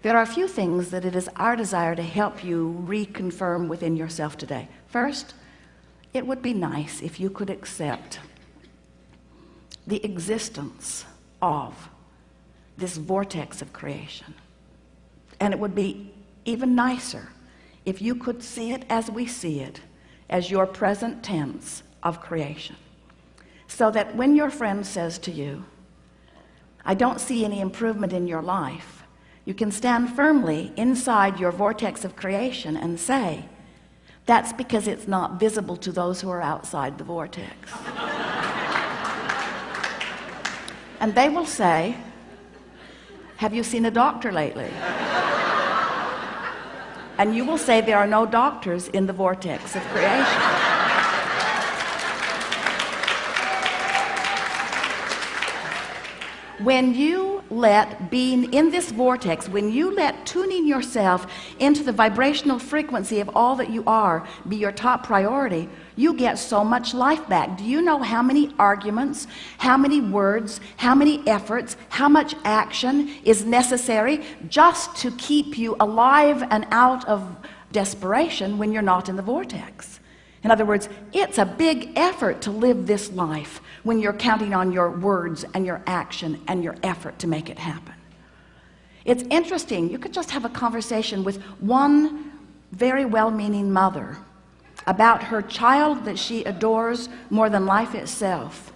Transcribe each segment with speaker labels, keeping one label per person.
Speaker 1: There are a few things that it is our desire to help you reconfirm within yourself today. First, it would be nice if you could accept the existence of this vortex of creation. And it would be even nicer if you could see it as we see it, as your present tense of creation. So that when your friend says to you, I don't see any improvement in your life, you can stand firmly inside your vortex of creation and say, that's because it's not visible to those who are outside the vortex. And they will say, have you seen a doctor lately? And you will say, there are no doctors in the vortex of creation. When you let being in this vortex, when you let tuning yourself into the vibrational frequency of all that you are be your top priority, you get so much life back. Do you know how many arguments, how many words, how many efforts, how much action is necessary just to keep you alive and out of desperation when you're not in the vortex? In other words, it's a big effort to live this life when you're counting on your words and your action and your effort to make it happen. It's interesting, you could just have a conversation with one very well-meaning mother about her child that she adores more than life itself,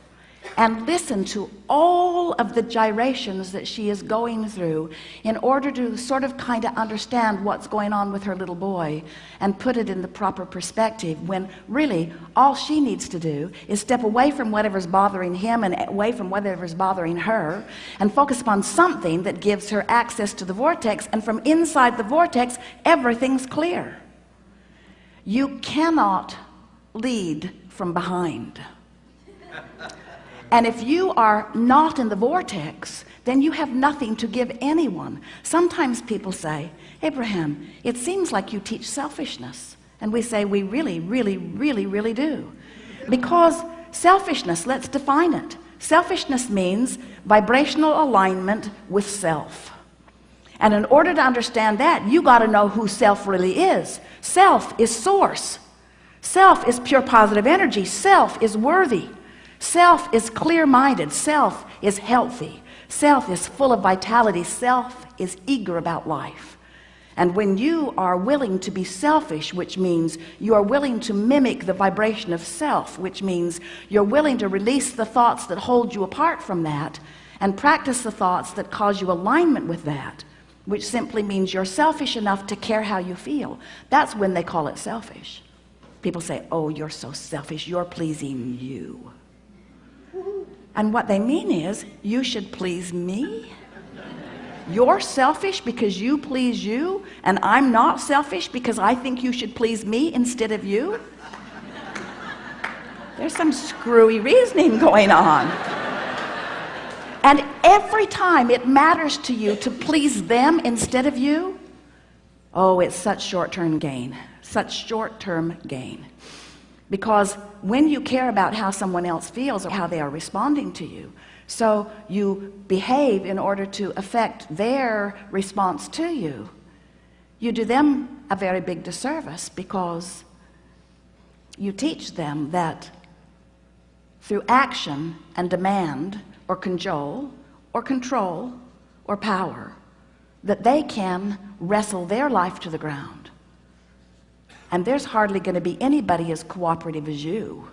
Speaker 1: and listen to all of the gyrations that she is going through in order to sort of kind of understand what's going on with her little boy and put it in the proper perspective, when really all she needs to do is step away from whatever's bothering him and away from whatever's bothering her and focus upon something that gives her access to the vortex, and from inside the vortex everything's clear. You cannot lead from behind. And if you are not in the vortex, then you have nothing to give anyone. Sometimes people say, Abraham, it seems like you teach selfishness. And we say, we really, really, really, really do. Because selfishness, let's define it. Selfishness means vibrational alignment with self. And in order to understand that, you got to know who self really is. Self is source. Self is pure positive energy. Self is worthy. Self is clear-minded. Self is healthy. Self is full of vitality. Self is eager about life. And when you are willing to be selfish, which means you are willing to mimic the vibration of self, which means you're willing to release the thoughts that hold you apart from that and practice the thoughts that cause you alignment with that, which simply means you're selfish enough to care how you feel. That's when they call it selfish. People say, oh, you're so selfish, you're pleasing you. And what they mean is, you should please me? You're selfish because you please you, and I'm not selfish because I think you should please me instead of you? There's some screwy reasoning going on. And every time it matters to you to please them instead of you, oh, it's such short-term gain, such short-term gain. Because when you care about how someone else feels or how they are responding to you, so you behave in order to affect their response to you, you do them a very big disservice, because you teach them that through action and demand or cajole or control or power, that they can wrestle their life to the ground. And there's hardly going to be anybody as cooperative as you.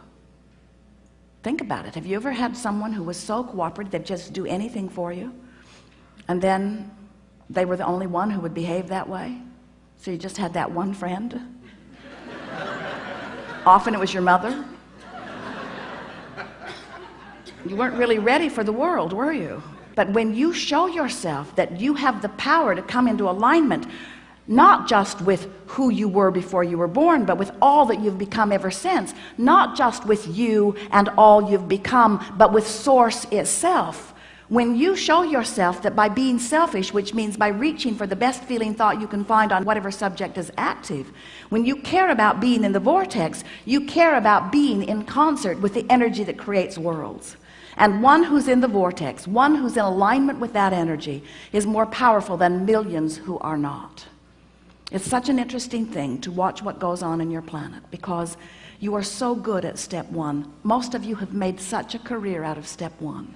Speaker 1: Think about it. Have you ever had someone who was so cooperative they'd just do anything for you, and then they were the only one who would behave that way? So you just had that one friend? Often it was your mother. You weren't really ready for the world, were you? But when you show yourself that you have the power to come into alignment, not just with who you were before you were born, but with all that you've become ever since, not just with you and all you've become, but with source itself. When you show yourself that by being selfish, which means by reaching for the best feeling thought you can find on whatever subject is active, when you care about being in the vortex, you care about being in concert with the energy that creates worlds. And one who's in the vortex, one who's in alignment with that energy, is more powerful than millions who are not. It's such an interesting thing to watch what goes on in your planet, because you are so good at step one. Most of you have made such a career out of step one.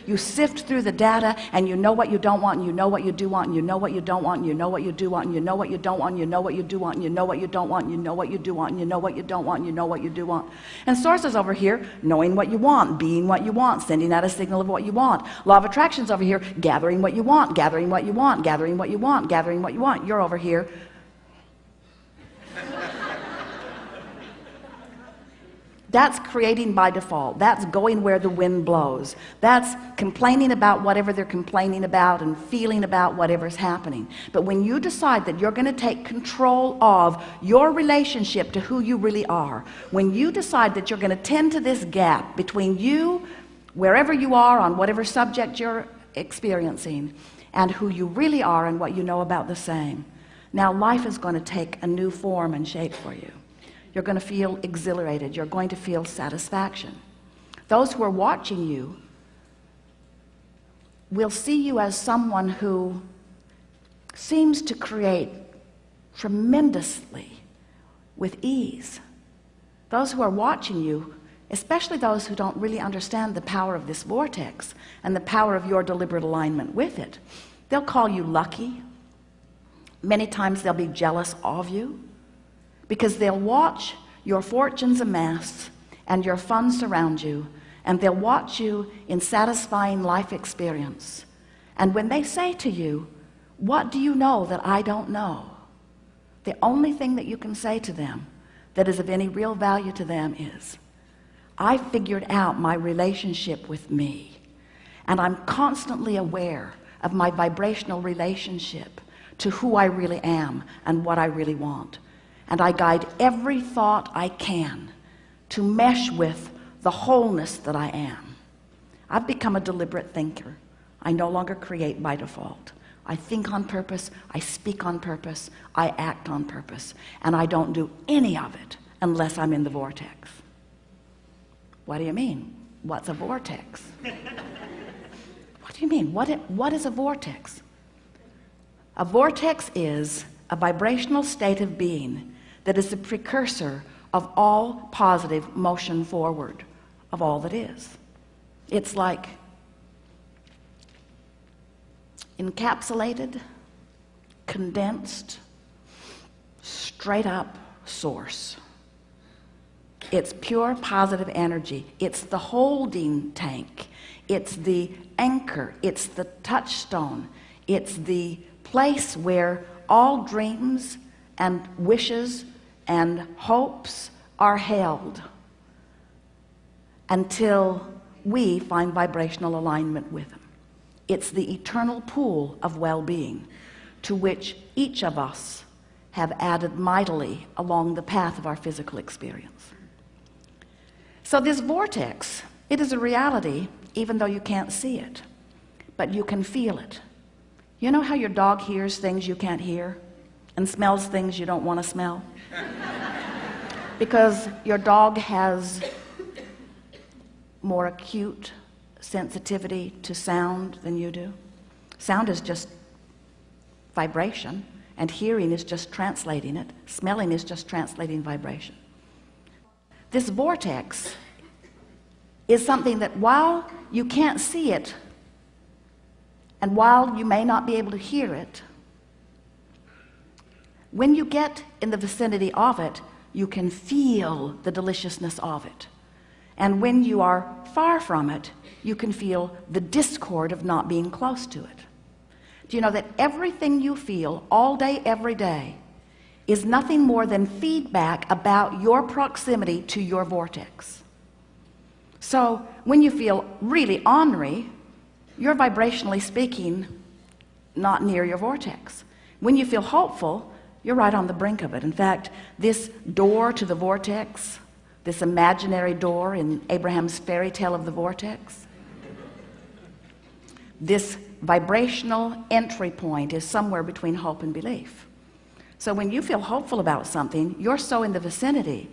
Speaker 1: You sift through the data, and you know what you don't want, and you know what you do want, and you know what you don't want, and you know what you do want, and you know what you don't want, and you know what you do want, and you know what you don't want, and you know what you do want, and you know what you don't want, and you know what you do want. And source is over here, knowing what you want, being what you want, sending out a signal of what you want. Law of attraction's over here, gathering what you want, gathering what you want, gathering what you want, gathering what you want. You're over here. That's creating by default. That's going where the wind blows. That's complaining about whatever they're complaining about and feeling about whatever's happening. But when you decide that you're going to take control of your relationship to who you really are, when you decide that you're going to tend to this gap between you, wherever you are on whatever subject you're experiencing, and who you really are and what you know about the same, now life is going to take a new form and shape for you. You're going to feel exhilarated. You're going to feel satisfaction. Those who are watching you will see you as someone who seems to create tremendously with ease. Those who are watching you, especially those who don't really understand the power of this vortex and the power of your deliberate alignment with it, they'll call you lucky. Many times they'll be jealous of you, because they'll watch your fortunes amass and your funds surround you, and they'll watch you in satisfying life experience. And when they say to you, what do you know that I don't know? The only thing that you can say to them that is of any real value to them is, I figured out my relationship with me, and I'm constantly aware of my vibrational relationship to who I really am and what I really want. And I guide every thought I can to mesh with the wholeness that I am. I've become a deliberate thinker. I no longer create by default. I think on purpose, I speak on purpose, I act on purpose, and I don't do any of it unless I'm in the vortex. What do you mean? What's a vortex? What do you mean? What is a vortex? A vortex is a vibrational state of being that is the precursor of all positive motion forward of all that is. It's like encapsulated, condensed, straight up source. It's pure positive energy. It's the holding tank. It's the anchor. It's the touchstone. It's the place where all dreams and wishes and hopes are held until we find vibrational alignment with them. It's the eternal pool of well-being to which each of us have added mightily along the path of our physical experience. So this vortex, it is a reality even though you can't see it, but you can feel it. You know how your dog hears things you can't hear and smells things you don't want to smell? Because your dog has more acute sensitivity to sound than you do. Sound is just vibration, and hearing is just translating it. Smelling is just translating vibration. This vortex is something that while you can't see it, and while you may not be able to hear it, when you get in the vicinity of it, you can feel the deliciousness of it. And when you are far from it, you can feel the discord of not being close to it. Do you know that everything you feel all day, every day, is nothing more than feedback about your proximity to your vortex? So when you feel really ornery, you're vibrationally speaking not near your vortex. When you feel hopeful, you're right on the brink of it. In fact, this door to the vortex, this imaginary door in Abraham's fairy tale of the vortex, this vibrational entry point is somewhere between hope and belief. So when you feel hopeful about something, you're so in the vicinity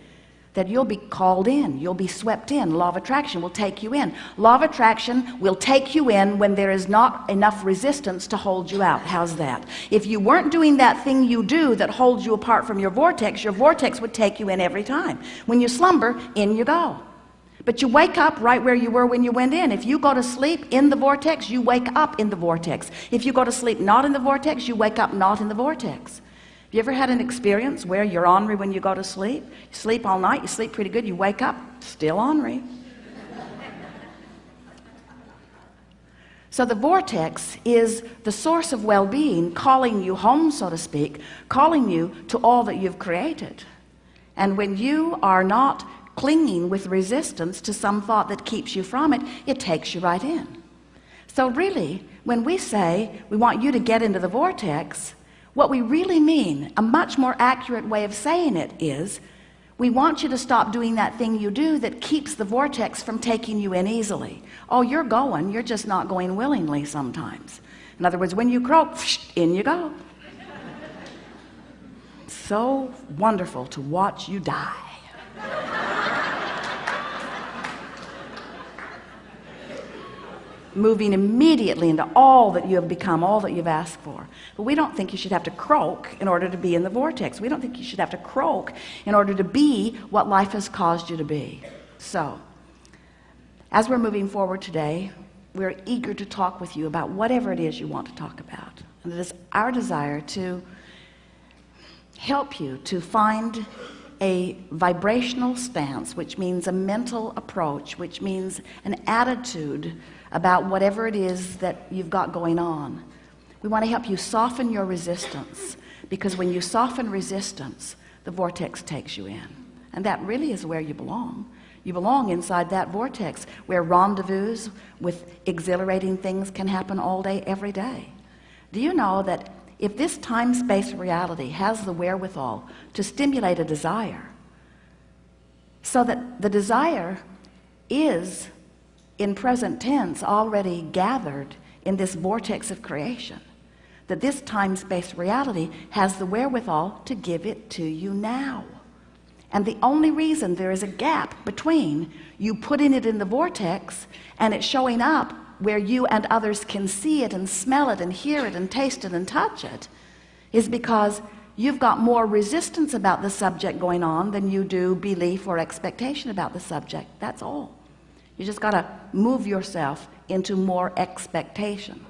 Speaker 1: that you'll be called in, you'll be swept in. Law of attraction will take you in. Law of attraction will take you in when there is not enough resistance to hold you out. How's that? If you weren't doing that thing you do that holds you apart from your vortex would take you in every time. When you slumber, in you go. But you wake up right where you were when you went in. If you go to sleep in the vortex, you wake up in the vortex. If you go to sleep not in the vortex, you wake up not in the vortex. You ever had an experience where you're ornery when you go to sleep? You sleep all night, you sleep pretty good, you wake up still ornery. So the vortex is the source of well-being, calling you home, so to speak, calling you to all that you've created. And when you are not clinging with resistance to some thought that keeps you from it, it takes you right in. So really, when we say we want you to get into the vortex, what we really mean, a much more accurate way of saying it is, we want you to stop doing that thing you do that keeps the vortex from taking you in easily. Oh, you're going, you're just not going willingly sometimes. In other words, when you croak, in you go. So wonderful to watch you die. Moving immediately into all that you have become, all that you've asked for. But we don't think you should have to croak in order to be in the vortex. We don't think you should have to croak in order to be what life has caused you to be. So, as we're moving forward today, we're eager to talk with you about whatever it is you want to talk about. And it is our desire to help you to find a vibrational stance, which means a mental approach, which means an attitude about whatever it is that you've got going on. We want to help you soften your resistance, because when you soften resistance, the vortex takes you in. And that really is where you belong. You belong inside that vortex where rendezvous with exhilarating things can happen all day, every day. Do you know that if this time-space reality has the wherewithal to stimulate a desire, so that the desire is in present tense already gathered in this vortex of creation, that this time-space reality has the wherewithal to give it to you now. And the only reason there is a gap between you putting it in the vortex and it showing up where you and others can see it and smell it and hear it and taste it and touch it is because you've got more resistance about the subject going on than you do belief or expectation about the subject. That's all. You just got to move yourself into more expectation.